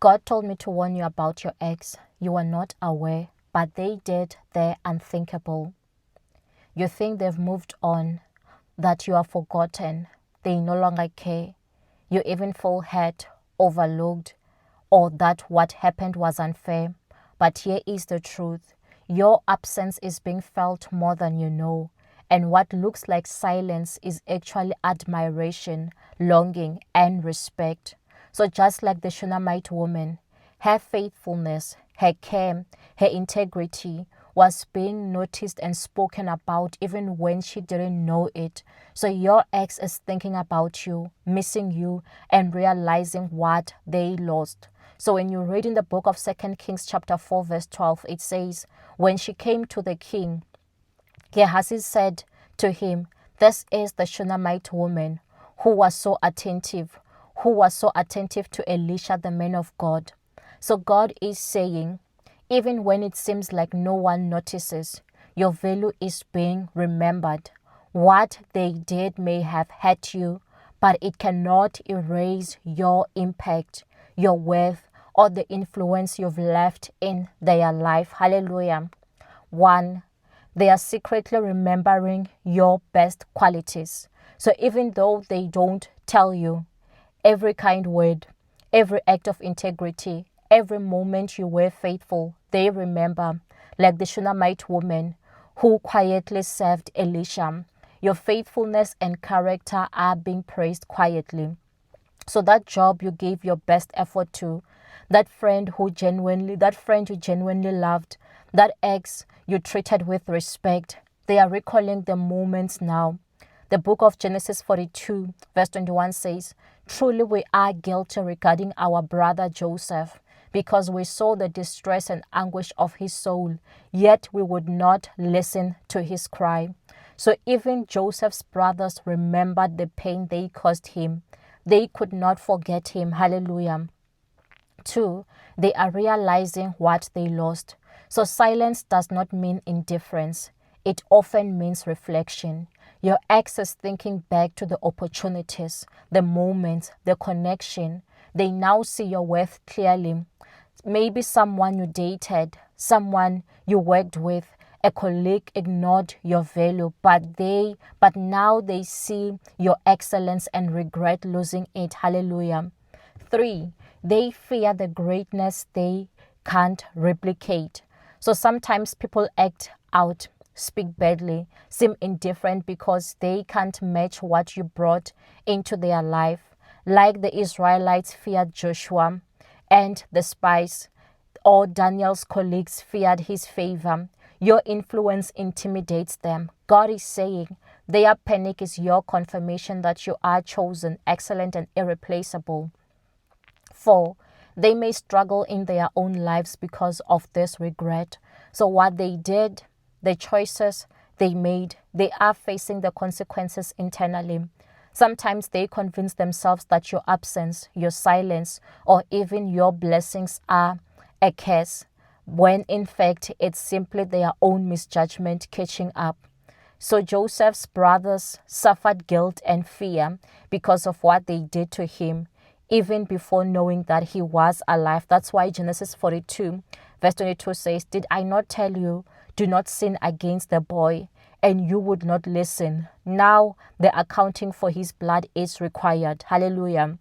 God told me to warn you about your ex. You are not aware, but they did their unthinkable. You think they've moved on, that you are forgotten, they no longer care. You even feel hurt, overlooked, or that what happened was unfair. But here is the truth. Your absence is being felt more than you know. And what looks like silence is actually admiration, longing, and respect. So just like the Shunammite woman, her faithfulness, her care, her integrity was being noticed and spoken about even when she didn't know it. So your ex is thinking about you, missing you, and realizing what they lost. So when you read in the book of 2 Kings chapter 4 verse 12, it says, when she came to the king, Gehazi said to him, this is the Shunammite woman who was so attentive to Elisha, the man of God. So God is saying, even when it seems like no one notices, your value is being remembered. What they did may have hurt you, but it cannot erase your impact, your worth, or the influence you've left in their life. Hallelujah. 1. They are secretly remembering your best qualities. So even though they don't tell you, every kind word, every act of integrity, every moment you were faithful, they remember. Like the Shunammite woman who quietly served Elisha. Your faithfulness and character are being praised quietly. So that job you gave your best effort to, that friend you genuinely loved, that ex you treated with respect, they are recalling the moments now. The book of Genesis 42 verse 21 says, truly we are guilty regarding our brother Joseph, because we saw the distress and anguish of his soul, yet we would not listen to his cry. So even Joseph's brothers remembered the pain they caused him. They could not forget him. Hallelujah. 2. They are realizing what they lost. So silence does not mean indifference. It often means reflection. Your ex is thinking back to the opportunities, the moments, the connection. They now see your worth clearly. Maybe someone you dated, someone you worked with, a colleague ignored your value, but now they see your excellence and regret losing it. Hallelujah. 3. They fear the greatness they can't replicate. So sometimes people act out, speak badly, seem indifferent because they can't match what you brought into their life. Like the Israelites feared Joshua and the spies, or Daniel's colleagues feared his favor. Your influence intimidates them. God is saying their panic is your confirmation that you are chosen, excellent, and irreplaceable. 4. They may struggle in their own lives because of this regret. So what they did, the choices they made, they are facing the consequences internally. Sometimes they convince themselves that your absence, your silence, or even your blessings are a curse, when in fact it's simply their own misjudgment catching up. So Joseph's brothers suffered guilt and fear because of what they did to him, even before knowing that he was alive. That's why Genesis 42 verse 22 says, did I not tell you, do not sin against the boy, and you would not listen? Now the accounting for his blood is required. Hallelujah.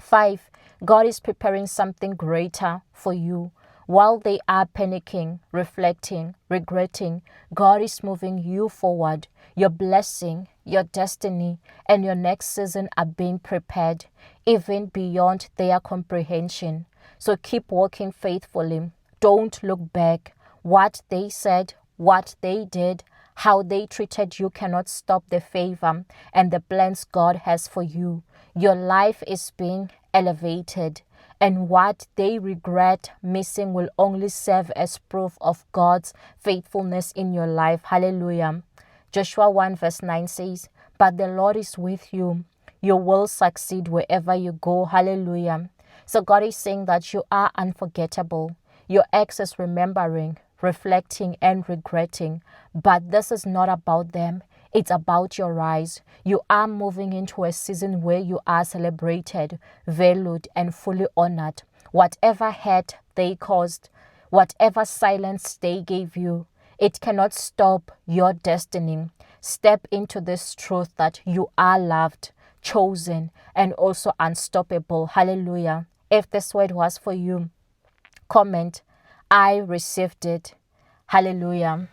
5. God is preparing something greater for you. While they are panicking, reflecting, regretting, God is moving you forward. Your blessing, your destiny, and your next season are being prepared, even beyond their comprehension. So keep walking faithfully. Don't look back. What they said, what they did, how they treated you cannot stop the favor and the plans God has for you. Your life is being elevated, and what they regret missing will only serve as proof of God's faithfulness in your life. Hallelujah. Joshua 1 verse 9 says, but the Lord is with you. You will succeed wherever you go. Hallelujah. So God is saying that you are unforgettable. Your ex is remembering, reflecting, and regretting. But this is not about them. It's about your rise. You are moving into a season where you are celebrated, valued, and fully honored. Whatever hurt they caused, whatever silence they gave you, it cannot stop your destiny. Step into this truth that you are loved, chosen, and also unstoppable. Hallelujah. If this word was for you, comment, I received it. Hallelujah.